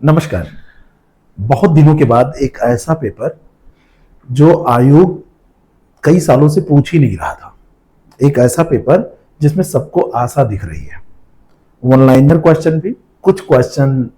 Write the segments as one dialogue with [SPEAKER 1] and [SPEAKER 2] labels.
[SPEAKER 1] नमस्कार। बहुत दिनों के बाद एक ऐसा पेपर जो आयोग कई सालों से पूछ ही नहीं रहा था, एक ऐसा पेपर जिसमें सबको आशा दिख रही है। वन लाइनर क्वेश्चन भी, कुछ क्वेश्चन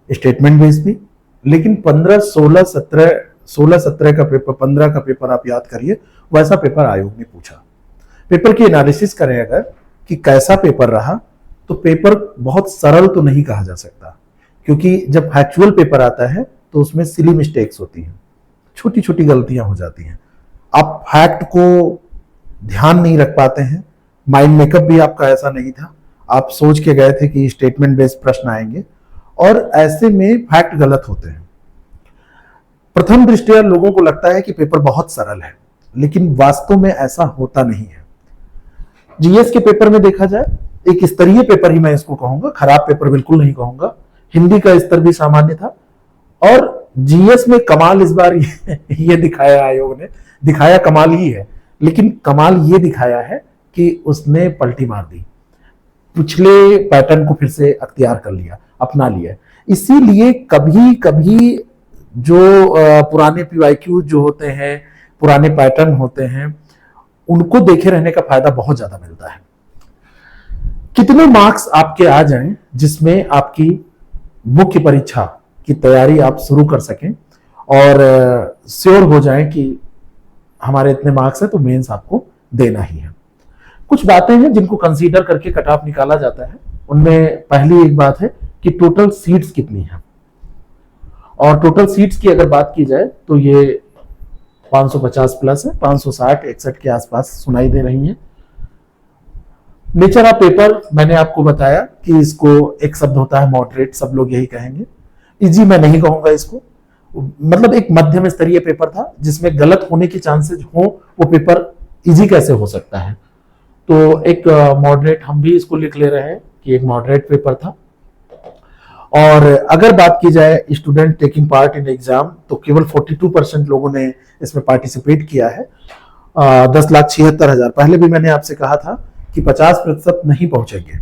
[SPEAKER 1] स्टेटमेंट बेस्ड भी, लेकिन 15, 16, 17 का पेपर, 15 का पेपर आप याद करिए, वैसा पेपर आयोग ने पूछा। पेपर की एनालिसिस करें अगर कि कैसा पेपर रहा, तो पेपर बहुत सरल तो नहीं कहा जा सकता, क्योंकि जब फैक्चुअल पेपर आता है तो उसमें सिली मिस्टेक्स होती हैं, छोटी छोटी गलतियां हो जाती हैं। आप फैक्ट को ध्यान नहीं रख पाते हैं, माइंड मेकअप भी आपका ऐसा नहीं था, आप सोच के गए थे कि स्टेटमेंट बेस्ड प्रश्न आएंगे और ऐसे में फैक्ट गलत होते हैं। प्रथम दृष्टया लोगों को लगता है कि पेपर बहुत सरल है, लेकिन वास्तव में ऐसा होता नहीं है। जीएस के पेपर में देखा जाए, एक स्तरीय पेपर ही मैं इसको कहूंगा, खराब पेपर बिल्कुल नहीं कहूंगा। हिंदी का स्तर भी सामान्य था और जीएस में कमाल इस बार ये दिखाया आयोग ने, दिखाया कमाल ही है, लेकिन कमाल ये दिखाया है कि उसने पलटी मार दी, पिछले पैटर्न को फिर से अख्तियार कर लिया, अपना लिया। इसीलिए कभी कभी जो पुराने पीवाईक्यू जो होते हैं, पुराने पैटर्न होते हैं, उनको देखे रहने का फायदा बहुत ज्यादा मिलता है। कितने मार्क्स आपके आ जाएं जिसमें आपकी मुख्य परीक्षा की तैयारी आप शुरू कर सकें और श्योर हो जाएं कि हमारे इतने मार्क्स हैं तो मेंस आपको देना ही है। कुछ बातें हैं जिनको कंसीडर करके कट ऑफ निकाला जाता है। उनमें पहली एक बात है कि टोटल सीट्स कितनी है, और टोटल सीट्स की अगर बात की जाए तो ये 550 प्लस है, 560 61 के आसपास सुनाई दे रही है। नेचर ऑफ पेपर मैंने आपको बताया कि इसको एक शब्द होता है मॉडरेट, सब लोग यही कहेंगे। इजी मैं नहीं कहूंगा इसको, मतलब एक मध्यम स्तरीय पेपर था जिसमें गलत होने के चांसेस हो, वो पेपर इजी कैसे हो सकता है। तो एक मॉडरेट हम भी इसको लिख ले रहे हैं कि एक मॉडरेट पेपर था। और अगर बात की जाए student taking part in exam, तो केवल 42% लोगों ने इसमें पार्टिसिपेट किया है। 10,76,000। पहले भी मैंने आपसे कहा था कि 50% नहीं पहुंचेंगे।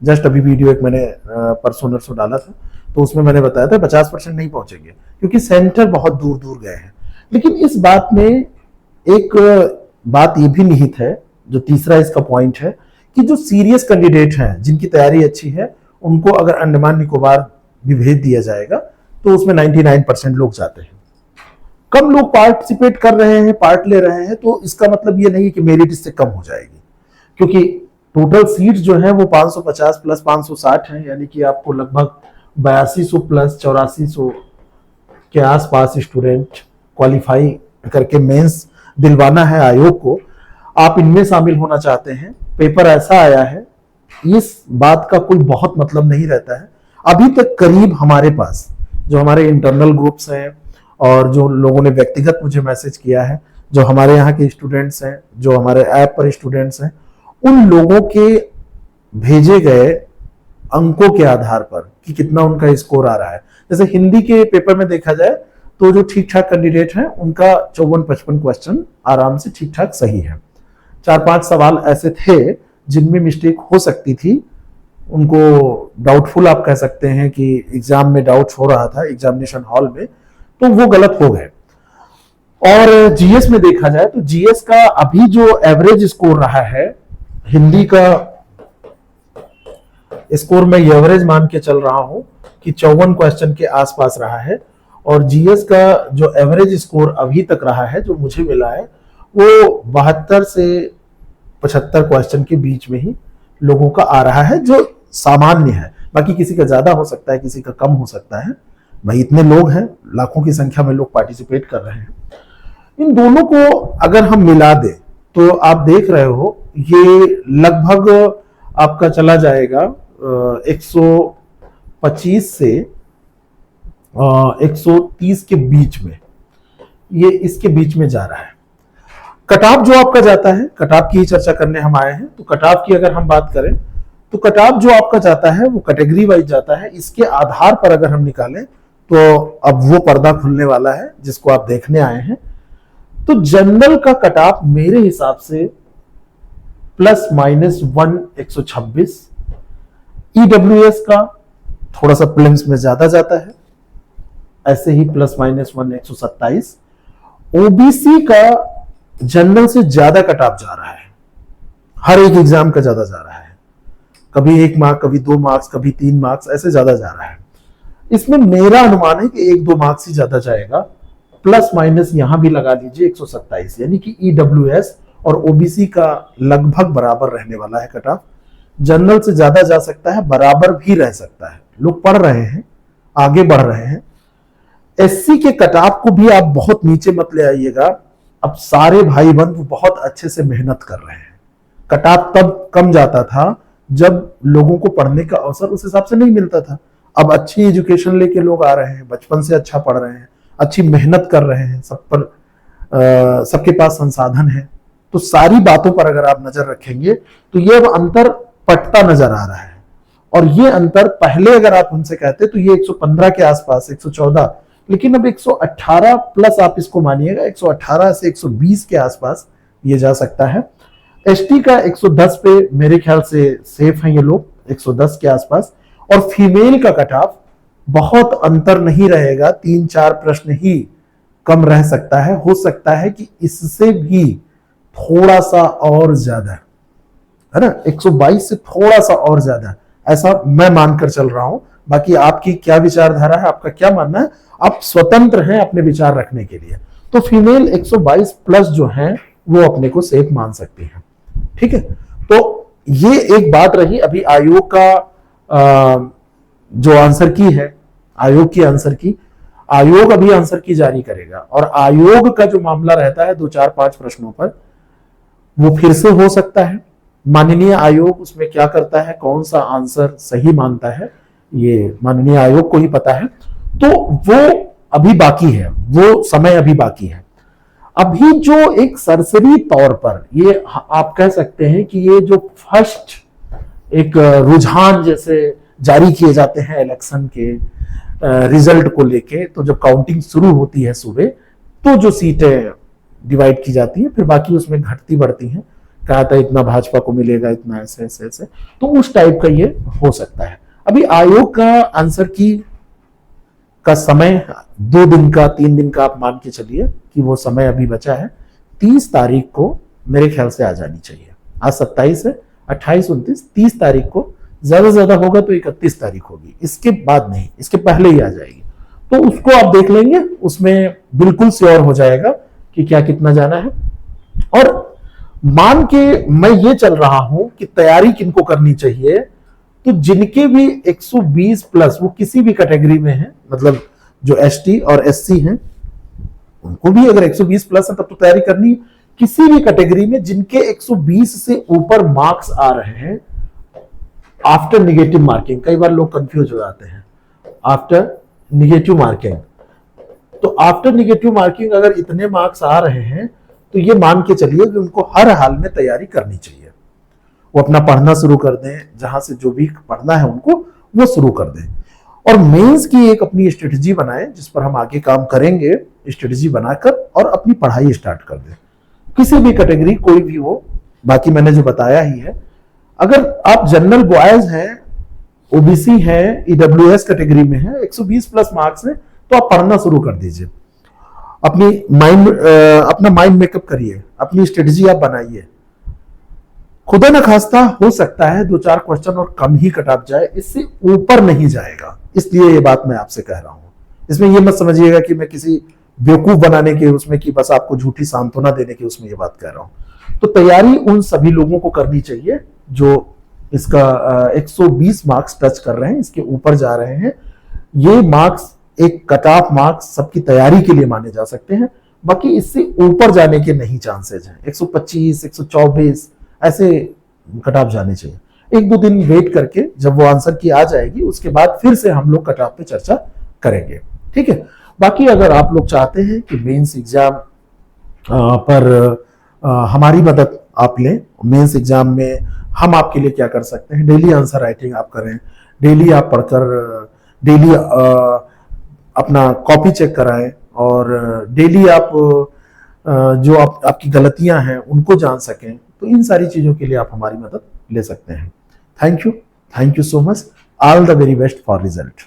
[SPEAKER 1] जस्ट अभी वीडियो एक मैंने परसों नरसों डाला था, तो उसमें मैंने बताया था 50% नहीं पहुंचेंगे क्योंकि सेंटर बहुत दूर दूर गए हैं। लेकिन इस बात में एक बात ये भी निहित है, जो तीसरा इसका पॉइंट है, कि जो सीरियस कैंडिडेट हैं, जिनकी तैयारी अच्छी है, उनको अगर अंडमान निकोबार भी भेज दिया जाएगा तो उसमें 99% लोग जाते हैं। कम लोग पार्टिसिपेट कर रहे हैं, पार्ट ले रहे हैं, तो इसका मतलब ये नहीं कि मेरिट इससे कम हो जाएगी, क्योंकि टोटल सीट जो है वो 550 प्लस 560 है, यानी कि आपको लगभग 8200 प्लस 8400 के आसपास स्टूडेंट क्वालिफाई करके मेंस दिलवाना है आयोग को। आप इनमें शामिल होना चाहते हैं, पेपर ऐसा आया है, इस बात का कोई बहुत मतलब नहीं रहता है। अभी तक करीब हमारे पास जो हमारे इंटरनल ग्रुप्स हैं और जो लोगों ने व्यक्तिगत मुझे मैसेज किया है, जो हमारे यहाँ के स्टूडेंट्स हैं, जो हमारे ऐप पर स्टूडेंट्स हैं, उन लोगों के भेजे गए अंकों के आधार पर कि कितना उनका स्कोर आ रहा है। जैसे हिंदी के पेपर में देखा जाए तो जो ठीक ठाक कैंडिडेट हैं उनका 54-55 क्वेश्चन आराम से ठीक ठाक सही है। 4-5 सवाल ऐसे थे जिनमें मिस्टेक हो सकती थी, उनको डाउटफुल आप कह सकते हैं कि एग्जाम में डाउट हो रहा था एग्जामिनेशन हॉल में, तो वो गलत हो गए। और जीएस में देखा जाए तो जीएस का अभी जो एवरेज स्कोर रहा है, हिंदी का स्कोर में एवरेज मान के चल रहा हूं कि 54 क्वेश्चन के आसपास रहा है, और जीएस का जो एवरेज स्कोर अभी तक रहा है जो मुझे मिला है वो 72 से 75 क्वेश्चन के बीच में ही लोगों का आ रहा है, जो सामान्य है। बाकी किसी का ज्यादा हो सकता है, किसी का कम हो सकता है। भाई इतने लोग हैं, लाखों की संख्या में लोग पार्टिसिपेट कर रहे हैं। इन दोनों को अगर हम मिला दें तो आप देख रहे हो ये लगभग आपका चला जाएगा 125 से 130 के बीच में, ये इसके बीच में जा रहा है। कट ऑफ जो आपका जाता है, कट ऑफ की ही चर्चा करने हम आए हैं, तो कट ऑफ की अगर हम बात करें तो कट ऑफ जो आपका जाता है वो कैटेगरी वाइज जाता है। इसके आधार पर अगर हम निकालें तो अब वो पर्दा खुलने वाला है जिसको आप देखने आए हैं। तो जनरल का कट ऑफ मेरे हिसाब से ±1 126, ईडब्ल्यूएस का थोड़ा सा प्रीलिम्स में ज्यादा जाता है, ऐसे ही ±1 127। ओबीसी का जनरल से ज्यादा कट ऑफ जा रहा है, हर एक एग्जाम का ज्यादा जा रहा है, कभी 1 मार्क, कभी 2 मार्क्स, कभी 3 मार्क्स, ऐसे ज्यादा जा रहा है। इसमें मेरा अनुमान है कि 1-2 मार्क्स ही ज्यादा जाएगा, प्लस माइनस यहां भी लगा लीजिए 127, यानी कि ईडब्ल्यूएस और ओबीसी का लगभग बराबर रहने वाला है कट ऑफ। जनरल से ज्यादा जा सकता है, बराबर भी रह सकता है, लोग पढ़ रहे हैं, आगे बढ़ रहे हैं। एससी के कट ऑफ को भी आप बहुत नीचे मत ले आइएगा, अब सारे भाई बंधु बहुत अच्छे से मेहनत कर रहे हैं। कट ऑफ तब कम जाता था जब लोगों को पढ़ने का अवसर उस हिसाब से नहीं मिलता था। अब अच्छी एजुकेशन लेके लोग आ रहे हैं, बचपन से अच्छा पढ़ रहे हैं, अच्छी मेहनत कर रहे हैं, सब पर सबके पास संसाधन है। तो सारी बातों पर अगर आप नजर रखेंगे तो ये अब अंतर पटता नजर आ रहा है। और ये अंतर पहले अगर आप उनसे कहते तो ये 115 के आसपास, 114, लेकिन अब 118 प्लस आप इसको मानिएगा, 118 से 120 के आसपास ये जा सकता है। एसटी का 110 पे मेरे ख्याल से सेफ है ये लोग, 110 के आसपास। और फीमेल का कट ऑफ बहुत अंतर नहीं रहेगा, 3-4 प्रश्न ही कम रह सकता है, हो सकता है कि इससे भी थोड़ा सा और ज्यादा, है ना, 122 से थोड़ा सा और ज्यादा, ऐसा मैं मानकर चल रहा हूं। बाकी आपकी क्या विचारधारा है, आपका क्या मानना है, आप स्वतंत्र हैं अपने विचार रखने के लिए। तो फीमेल 122 प्लस जो है वो अपने को सेफ मान सकती है। ठीक है, तो ये एक बात रही। अभी आयोग का जो आंसर की है, आयोग की आंसर की, आयोग अभी आंसर की जारी करेगा। और आयोग का जो मामला रहता है 2-4-5 प्रश्नों पर, वो फिर से हो सकता है। माननीय आयोग उसमें क्या करता है, कौन सा आंसर सही मानता है, ये माननीय आयोग को ही पता है। तो वो अभी बाकी है, वो समय अभी बाकी है। अभी जो एक सरसरी तौर पर ये आप कह सकते हैं कि ये जो फर्स्ट एक रुझान जैसे जारी किए जाते हैं इलेक्शन के रिजल्ट को लेके, तो जब काउंटिंग शुरू होती है सुबह, तो जो सीटें डिवाइड की जाती हैं, फिर बाकी उसमें घटती बढ़ती हैं, कहा था इतना भाजपा को मिलेगा, इतना ऐसे ऐसे ऐसे, तो उस टाइप का ये हो सकता है। अभी आयोग का आंसर की का समय 2 दिन का, 3 दिन का आप मान के चलिए कि वो समय अभी बचा है। 30 तारीख को मेरे ख्याल से आ जानी चाहिए। आज 27 है, 28, 29, 30 तारीख को, ज्यादा से ज्यादा होगा तो 31 तारीख होगी, इसके बाद नहीं, इसके पहले ही आ जाएगी। तो उसको आप देख लेंगे, उसमें बिल्कुल श्योर हो जाएगा कि क्या कितना जाना है। और मान के मैं ये चल रहा हूं कि तैयारी किनको करनी चाहिए, तो जिनके भी 120 प्लस वो किसी भी कैटेगरी में है, मतलब जो एसटी और एससी हैं उनको भी अगर 120 प्लस है तब तो तैयारी करनी। किसी भी कैटेगरी में जिनके 120 से ऊपर मार्क्स आ रहे हैं आफ्टर निगेटिव मार्किंग, कई बार लोग कंफ्यूज हो जाते हैं आफ्टर निगेटिव मार्किंग, तो आफ्टर निगेटिव मार्किंग अगर इतने मार्क्स आ रहे हैं तो ये मान के चलिए कि उनको हर हाल में तैयारी करनी चाहिए। वो अपना पढ़ना शुरू कर दें, जहां से जो भी पढ़ना है उनको वो शुरू कर दें, और मेंस की एक अपनी स्ट्रेटजी बनाएं जिस पर हम आगे काम करेंगे, स्ट्रेटजी बनाकर और अपनी पढ़ाई स्टार्ट कर दें। किसी भी कैटेगरी कोई भी हो, बाकी मैंने जो बताया ही है। अगर आप जनरल बॉयज हैं, ओबीसी हैं, ईडब्ल्यूएस कैटेगरी में है, 120 प्लस मार्क्स है, तो आप पढ़ना शुरू कर दीजिए। अपना माइंड मेकअप करिए, अपनी स्ट्रेटजी आप बनाइए। खुदा न खास्ता हो सकता है 2-4 क्वेश्चन और कम ही कट ऑफ जाए, इससे ऊपर नहीं जाएगा, इसलिए ये बात मैं आपसे कह रहा हूं। इसमें ये मत समझिएगा कि मैं किसी बेवकूफ बनाने के उसमें, कि बस आपको झूठी सांत्वना देने की उसमें ये बात कह रहा हूं। तो तैयारी उन सभी लोगों को करनी चाहिए जो इसका 120 मार्क्स टच कर रहे हैं, इसके ऊपर जा रहे हैं। ये मार्क्स एक कट ऑफ मार्क्स सबकी तैयारी के लिए माने जा सकते हैं, बाकी इससे ऊपर जाने के नहीं चांसेज हैं। 125, 124 ऐसे कट ऑफ जाने चाहिए। 1-2 दिन वेट करके जब वो आंसर की आ जाएगी उसके बाद फिर से हम लोग कट ऑफ पे चर्चा करेंगे, ठीक है। बाकी अगर आप लोग चाहते हैं कि मेंस एग्जाम पर हमारी मदद आप लें, मेंस एग्जाम में हम आपके लिए क्या कर सकते हैं, डेली आंसर राइटिंग आप करें, डेली आप पढ़कर डेली अपना कॉपी चेक कराएं, और डेली आप जो आपकी गलतियां हैं उनको जान सकें, तो इन सारी चीजों के लिए आप हमारी मदद ले सकते हैं। Thank you so much, all the very best for result.